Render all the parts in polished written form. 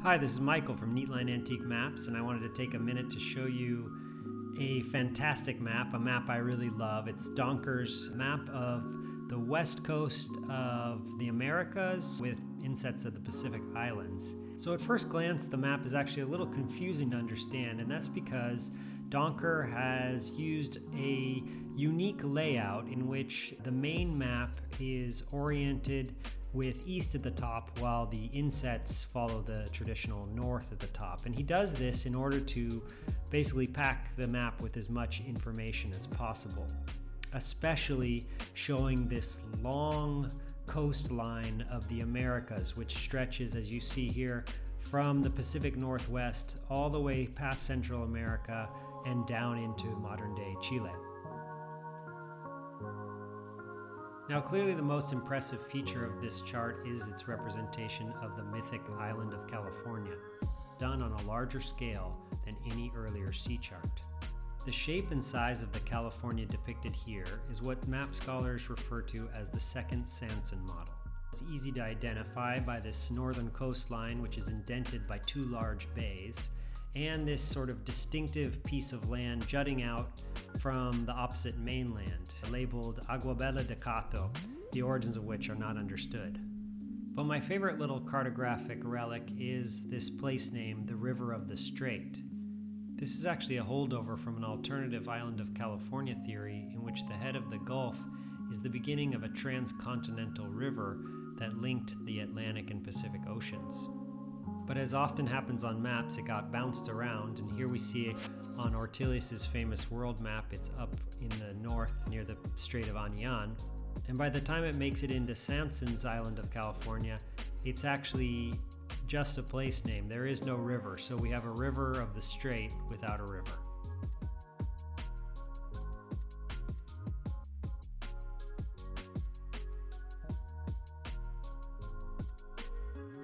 Hi, this is Michael from Neatline Antique Maps, and I wanted to take a minute to show you a fantastic map, a map I really love. It's Doncker's map of the west coast of the Americas with insets of the Pacific Islands. So at first glance, the map is actually a little confusing to understand, and that's because Doncker has used a unique layout in which the main map is oriented with east at the top while the insets follow the traditional north at the top. And he does this in order to basically pack the map with as much information as possible, especially showing this long coastline of the Americas, which stretches, as you see here, from the Pacific Northwest all the way past Central America and down into modern-day Chile. Now, clearly the most impressive feature of this chart is its representation of the mythic island of California, done on a larger scale than any earlier sea chart. The shape and size of the California depicted here is what map scholars refer to as the second Sanson model. It's easy to identify by this northern coastline, which is indented by two large bays, and this sort of distinctive piece of land jutting out from the opposite mainland, labeled Agua Bella de Cato, the origins of which are not understood. But my favorite little cartographic relic is this place name, the River of the Strait. This is actually a holdover from an alternative island of California theory in which the head of the Gulf is the beginning of a transcontinental river that linked the Atlantic and Pacific Oceans. But as often happens on maps, it got bounced around, and here we see it on Ortelius's famous world map. It's up in the north near the Strait of Anian, and by the time it makes it into Sanson's island of California, it's actually just a place name. There is no river, so we have a river of the strait without a river.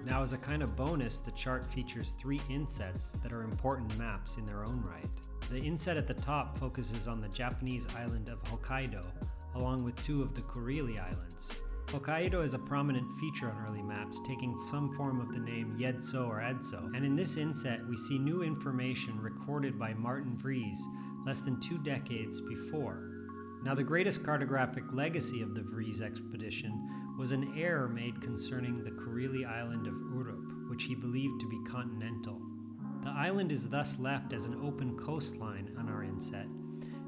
Now, as a kind of bonus, the chart features three insets that are important maps in their own right. The inset at the top focuses on the Japanese island of Hokkaido, along with two of the Kurili Islands. Hokkaido is a prominent feature on early maps, taking some form of the name Yedzo or Edzo, and in this inset we see new information recorded by Martin Vries less than 2 decades before. Now, the greatest cartographic legacy of the Vries expedition was an error made concerning the Kurili island of Urup, which he believed to be continental. The island is thus left as an open coastline on our inset,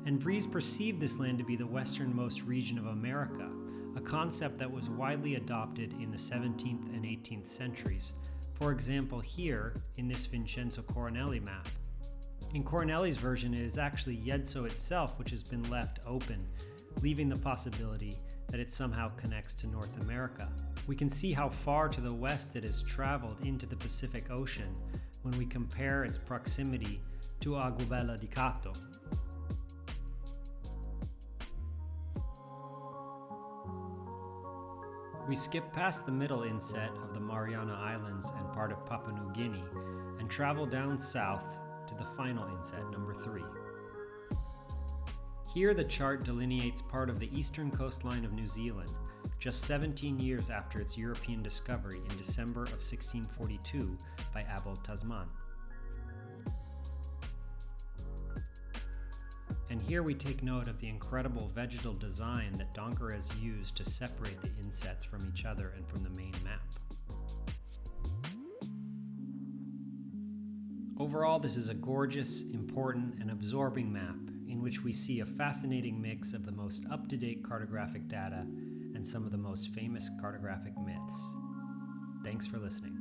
and Vries perceived this land to be the westernmost region of America, a concept that was widely adopted in the 17th and 18th centuries, for example here in this Vincenzo Coronelli map. In Coronelli's version, it is actually Yedzo itself which has been left open, leaving the possibility that it somehow connects to North America. We can see how far to the west it has traveled into the Pacific Ocean when we compare its proximity to Agua Bella di Cato. We skip past the middle inset of the Mariana Islands and part of Papua New Guinea and travel down south to the final inset, number 3. Here the chart delineates part of the eastern coastline of New Zealand, just 17 years after its European discovery in December of 1642 by Abel Tasman. And here we take note of the incredible vegetal design that Doncker has used to separate the insets from each other and from the main map. Overall, this is a gorgeous, important, and absorbing map in which we see a fascinating mix of the most up-to-date cartographic data and some of the most famous cartographic myths. Thanks for listening.